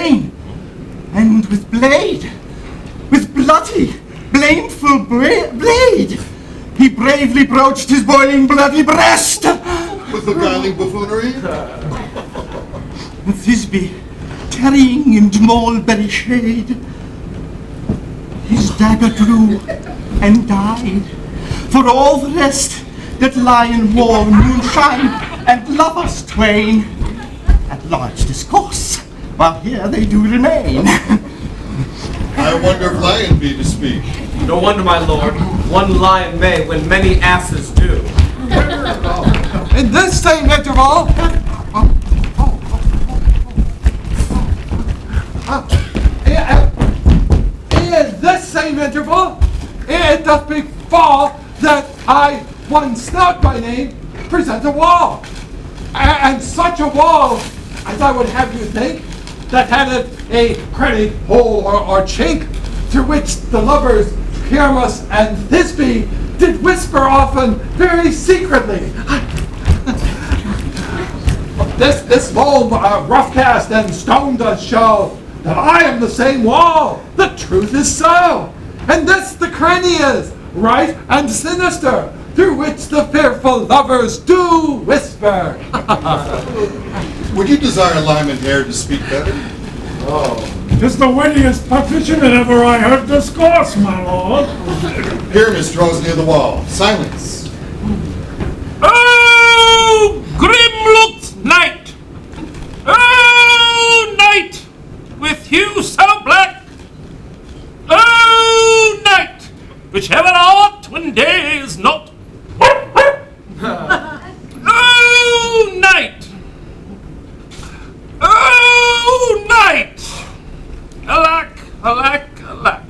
and with blade, with bloody, blameful blade, he bravely broached his boiling bloody breast. With beguiling buffoonery? Thisbe, tarrying in mulberry shade, his dagger drew and died. For all the rest that lie in warm moonshine and lovers twain, at large discourse, while here they do remain. I wonder if lion be to speak. No wonder, my lord. One lion may when many asses do. In this same interval, it doth befall that I, one snout by name, present a wall. And such a wall, as I would have you think, that had a cranny, hole, or chink, through which the lovers, Pyramus and Thisbe, did whisper often very secretly. This wall rough cast and stone does show that I am the same wall. The truth is so. And this the cranny is, right and sinister, through which the fearful lovers do whisper. Would you desire Lyman Hare to speak better? Oh, 'tis the wittiest partition that ever I heard discourse, my lord. Pyramus draws near the wall. Silence. Oh, grim-looked night! Oh, night, with hue so black! Oh, night, whichever art when day is not! Oh, night! Oh, night! Alack, alack, alack!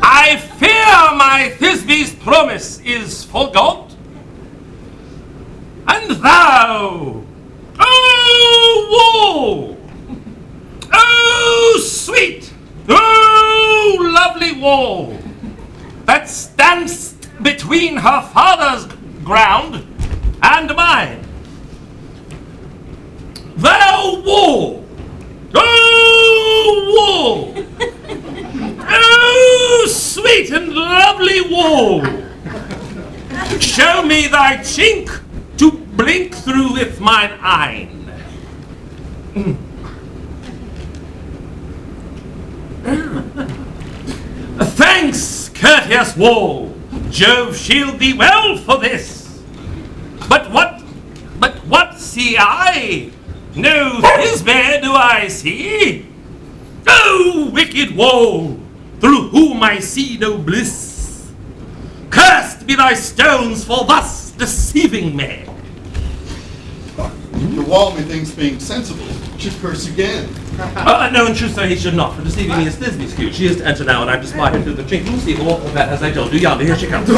I fear my Thisbe's promise is forgot. And thou, oh, wall! Oh, sweet! Oh, lovely wall! That standst between her father's ground and mine. Thou wall! Oh, wall! Oh, sweet and lovely wall! Show me thy chink to blink through with mine eyne. Thanks, courteous wall. Jove shield thee well for this. But what see I? No Thisbe do I see. Oh, wicked wall, through whom I see no bliss. Cursed be thy stones for thus deceiving me. The wall, methinks, being sensible, should curse again. No, in truth, sir, he should not, for deceiving me is Thisbe's cue. She is to enter now, and I spy her through the chink. You see the awful that, as I told you, yonder, here she comes.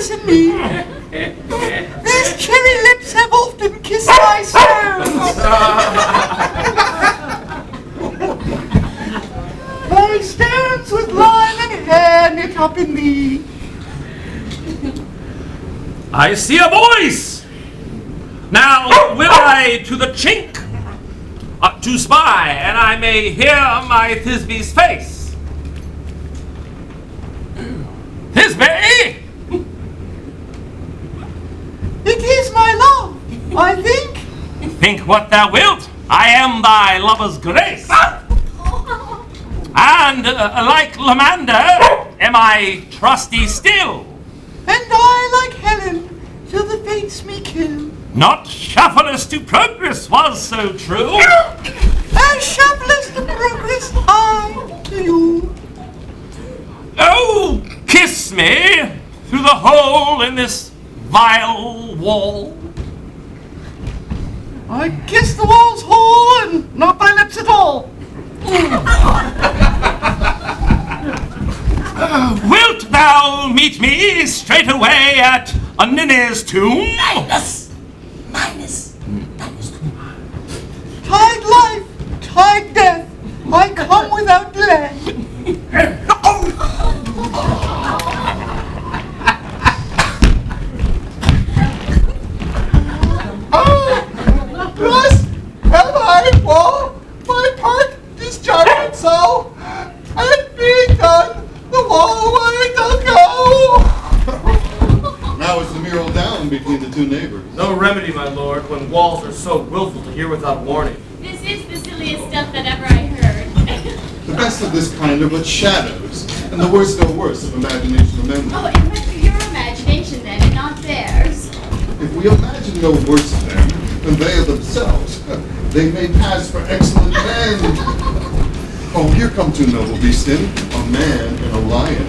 In me. These cherry lips have often kissed my stones. My stones with lime and hair knit up in thee. I see a voice. Now will I to the chink to spy, and I may hear my Thisbe's face. Thisbe! It is my love, I think. Think what thou wilt. I am thy lover's grace. And like Lamander, am I trusty still. And I, like Helen, till the fates me kill. Not shaffelous to progress was so true. As shaffelous to progress I to you. Oh, kiss me through the hole in this vile wall. I kiss the wall's hole and not thy lips at all. Wilt thou meet me straight away at a Ninny's tomb? Minus. Tide life, tide death, I come without delay. Thus have I for my part discharged so, and being done, the wall way doth go. Now is the mural down between the two neighbors. No remedy, my lord, when walls are so willful to hear without warning. This is the silliest stuff that ever I heard. The best of this kind are but shadows, and the worst no worse of imagination or memory. Oh, it must be your imagination then, and not theirs. If we imagine no worse of them than they of themselves, they may pass for excellent men. Oh, here come two noble beasts in, a man and a lion.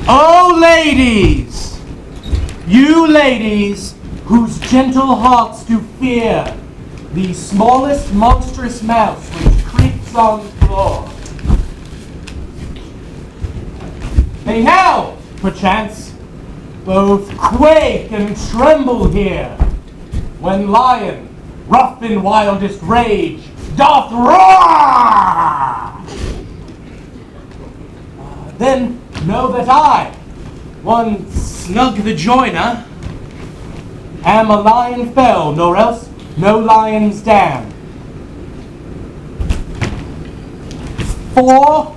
Oh, ladies! You ladies, whose gentle hearts do fear the smallest monstrous mouse which creeps on the floor. May now, perchance, both quake and tremble here, when lion, rough in wildest rage, doth roar! Then know that I, one Snug the Joiner, am a lion fell, nor else no lion's dam. For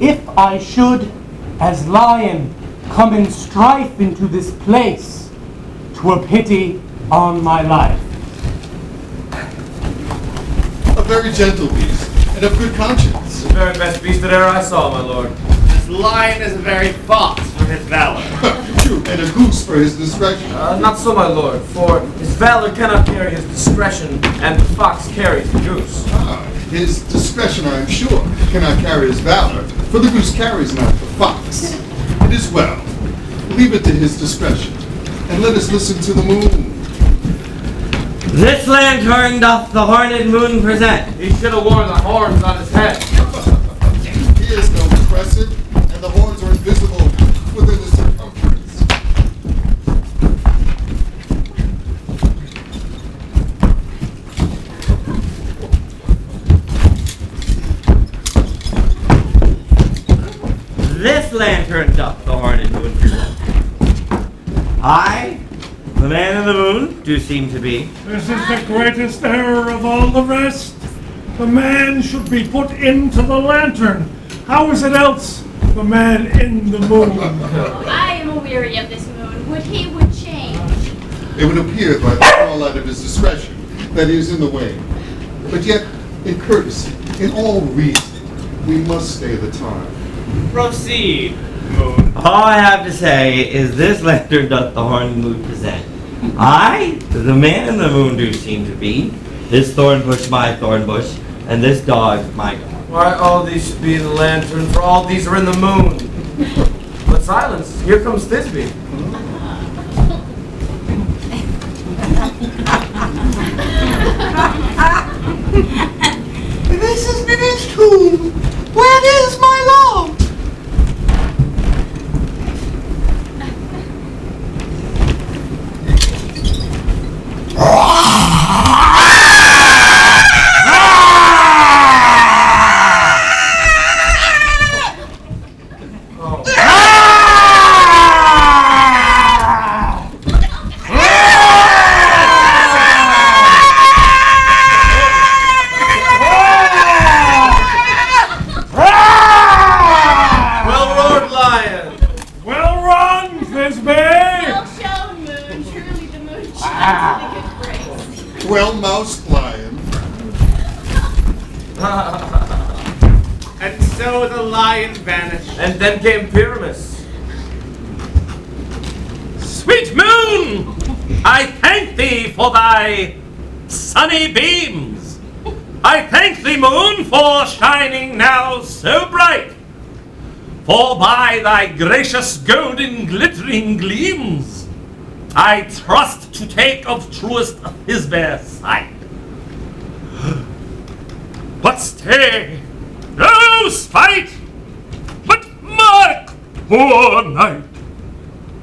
if I should, as lion, come in strife into this place, 'twere pity on my life. A very gentle beast, and of good conscience. The very best beast that e'er I saw, my lord. This lion is a very fox for his valor. True, and a goose for his discretion. Not so, my lord, for his valor cannot carry his discretion, and the fox carries the goose. His discretion, I am sure, cannot carry his valor, for the goose carries not the fox. It is well. Leave it to his discretion, and let us listen to the moon. This lantern doth the horned moon present. He should have worn the horns on his head. He is no crescent, and the horns are invisible within the circumference. This lantern doth the horned moon present. I, the man in the moon, do seem to be. This is the greatest error of all the rest. The man should be put into the lantern. How is it else the man in the moon? I am aweary of this moon. Would he would change? It would appear by the fall out of his discretion that he is in the way. But yet, in courtesy, in all reason, we must stay the time. Proceed, moon. All I have to say is this lantern doth the horned moon present. I, the man in the moon, do seem to be. This thorn bush my thorn bush, and this dog my dog. Why, all these should be in the lantern, for all these are in the moon. But silence, here comes Thisbe. This has been his tomb. Where is my love? Well roared, lion. Well run, Thisbe! Well shown, moon. Truly the moon shines with a good grace. Well moused lion. And so the lion vanished. And then came Pyramus. Sweet moon, I thank thee for thy sunny beams. I thank thee, moon, for shining now so bright. For by thy gracious golden glittering gleams, I trust to take of truest his bare sight. But stay, no spite, but mark, poor knight,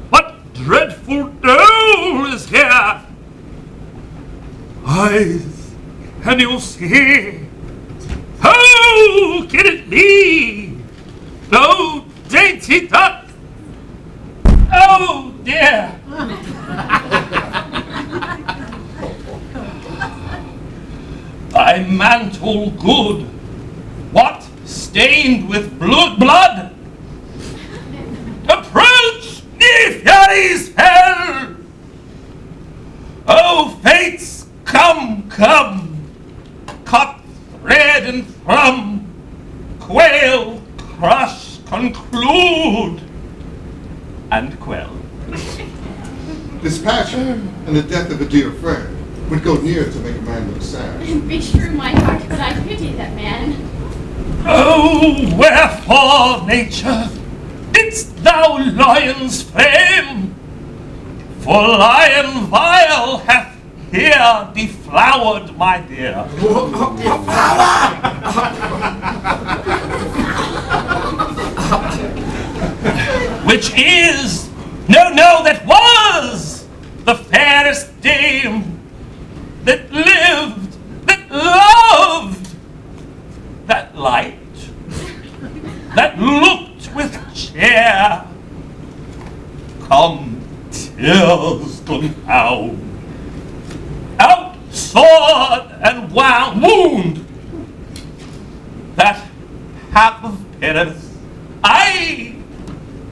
what dreadful dole is here, eyes, and you'll see. How can it be? Oh, dainty duck! Oh, dear! Thy mantle good, what, stained with blood? Approach, ye furies fell! Oh, fates, come, cut thread and thrum, quail, crush, conclude, and quell. This passion and the death of a dear friend would go near to make a man look sad. Be true, my heart, but I pity that man. Oh, wherefore, nature, didst thou lion's fame? For lion vile hath here deflowered my dear. Which is, no, that was the fairest dame that lived, that loved, that liked, that looked with cheer. Come, tears confound, out sword and wound, that hap of Paris, aye,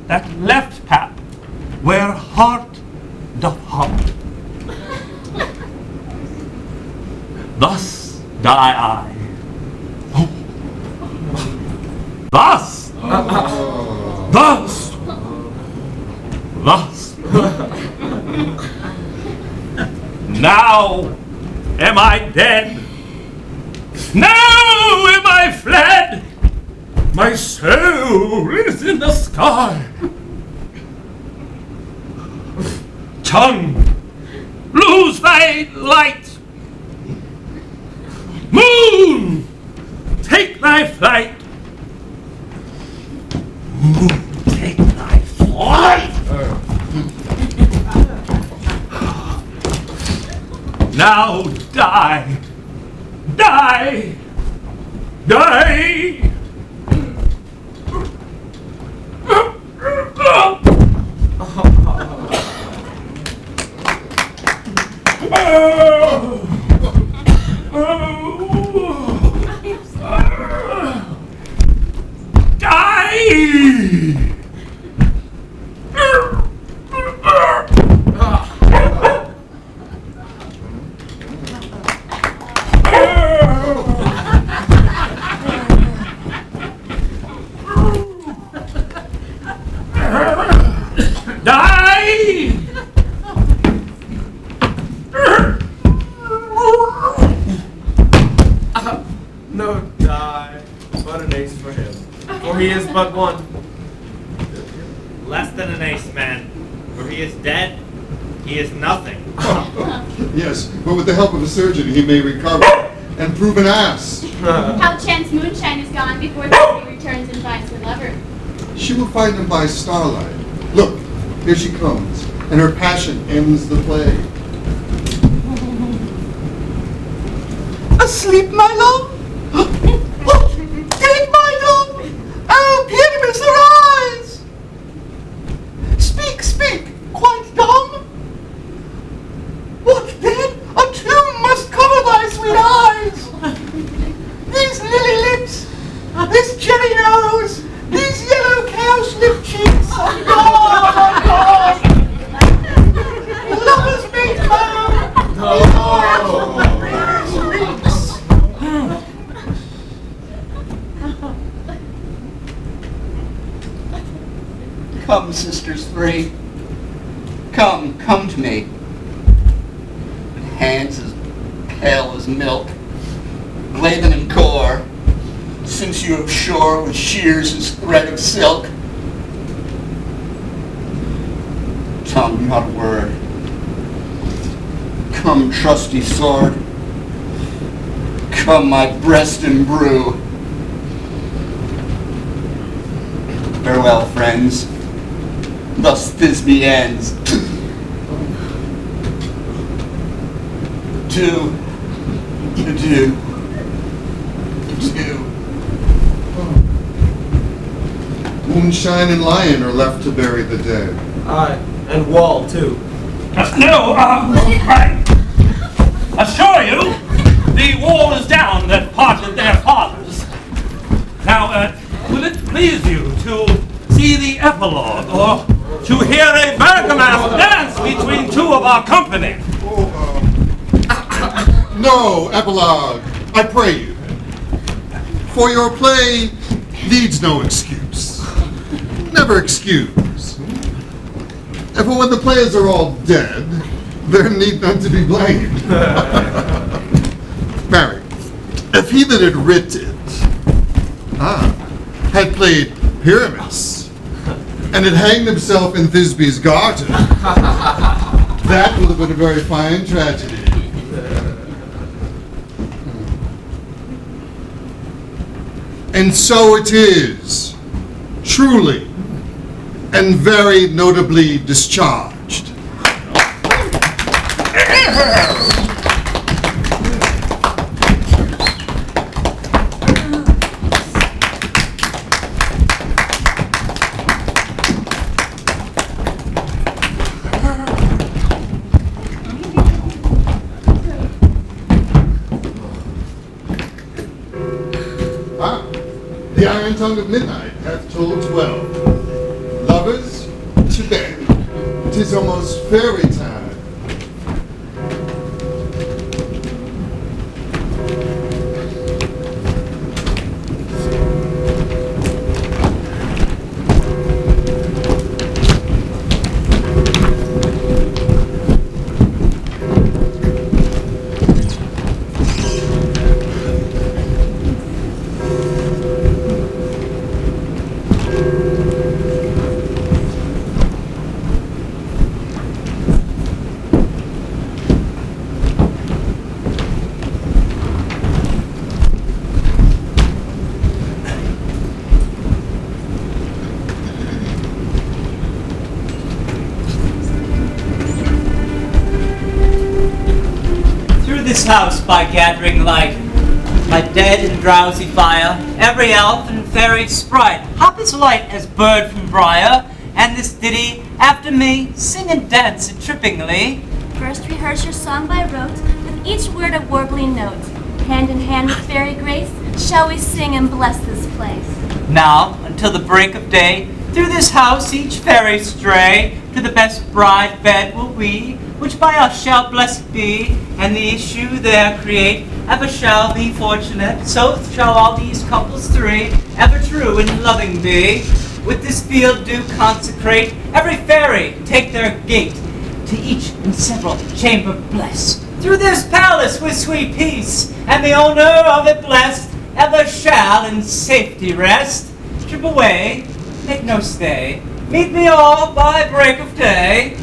that left hap, where heart doth haunt. Thus die I. Thus. Now am I dead. Now am I fled. My soul is in the sky. Tongue, lose thy light. Moon, take thy flight. Moon, take thy flight. Now die. No die, but an ace for him, for he is but one. Less than an ace, man. For he is dead, he is nothing. Yes, but with the help of a surgeon he may recover and prove an ass. How chance moonshine is gone before the lady returns and finds her lover. She will find him by starlight. Look, here she comes, and her passion ends the play. Asleep, my love? What? Dead, my love? Oh, Pyramus, arise! Speak, quite dumb? What then? A tomb must cover thy sweet eyes! These lily lips, this cherry nose, these yellow cowslip cheeks, oh God! Lovers may Come, sisters three. Come to me. With hands as pale as milk, glaven in gore, since you have shore with shears as thread of silk. Tongue, not a word. Come, trusty sword. Come, my breast and brew. Farewell, friends. Thus Thisbe ends. To Adieu. Adieu. Moonshine and Lion are left to bury the dead. Aye, and Wall, too. No, I assure you, the wall is down that parted their fathers. Now, will it please you to see the epilogue, or to hear a bergamot dance between two of our company? No, epilogue, I pray you. For your play needs no excuse. Never excuse. And for when the players are all dead, there need none to be blamed. Mary, if he that had writ it, had played Pyramus, and had hanged himself in Thisbe's garden, that would have been a very fine tragedy. And so it is, truly, and very notably discharged. The iron tongue of midnight hath told 12. Lovers, to bed. 'Tis almost fairy time. This house by gathering light, by dead and drowsy fire, every elf and fairy sprite hop as light as bird from briar, and this ditty after me sing and dance it trippingly. First rehearse your song by rote, with each word a warbling note. Hand in hand with fairy grace, shall we sing and bless this place. Now, until the break of day, through this house each fairy stray, to the best bride bed will we, which by us shall blessed be, and the issue there create, ever shall be fortunate, so shall all these couples three, ever true and loving be. With this field do consecrate, every fairy take their gate, to each and several chamber bless, through this palace with sweet peace, and the owner of it blessed, ever shall in safety rest. Trip away, make no stay, meet me all by break of day.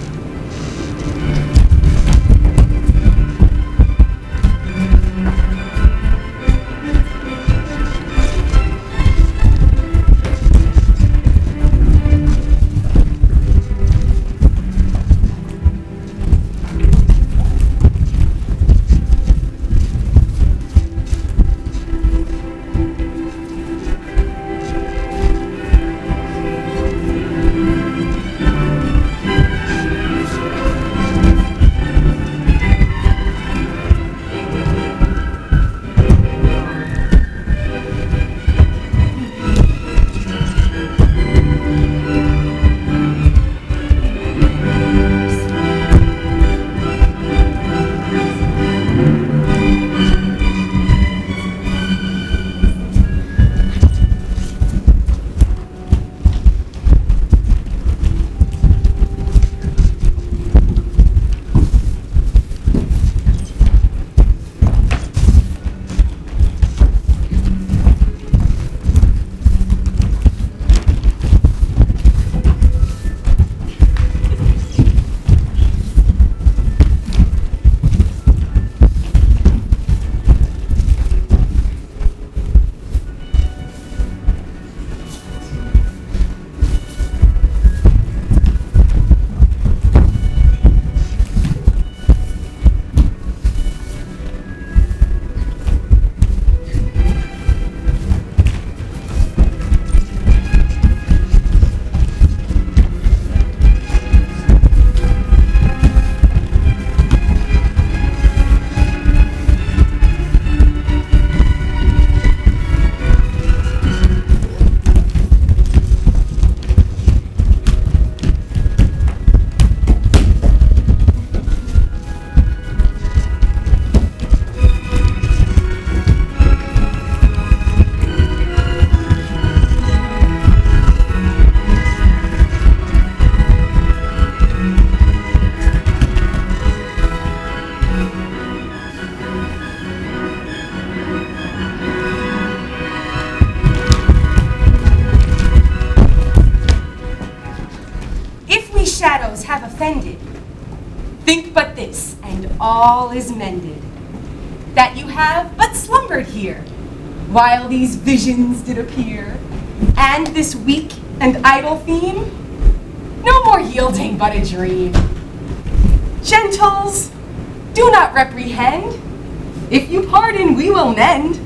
all is mended, that you have but slumbered here, while these visions did appear, and this weak and idle theme, no more yielding but a dream. Gentles, do not reprehend. If you pardon, we will mend.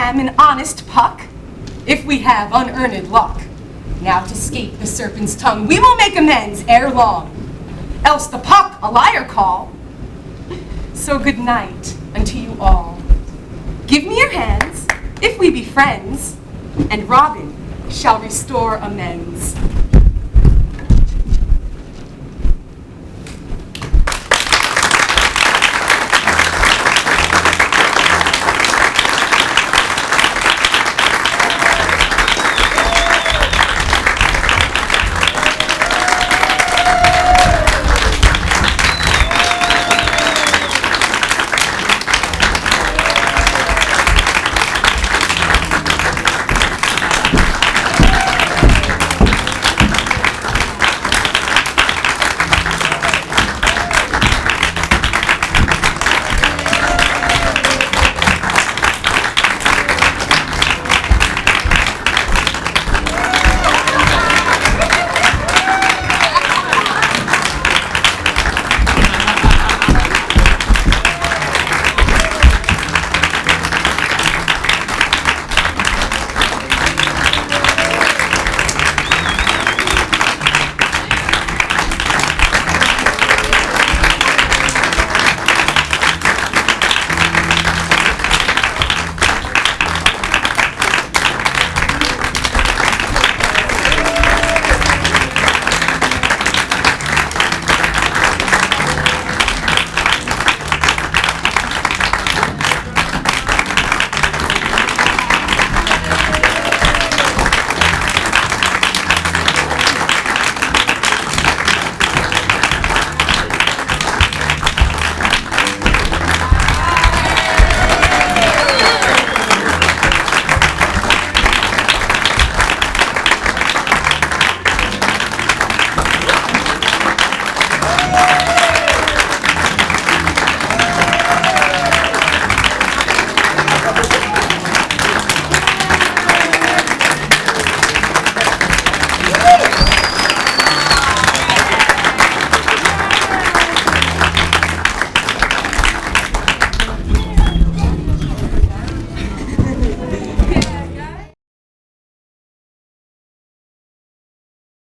An honest puck, if we have unearned luck. Now to scape the serpent's tongue, we will make amends ere long, else the puck a liar call. So good night unto you all. Give me your hands, if we be friends, and Robin shall restore amends.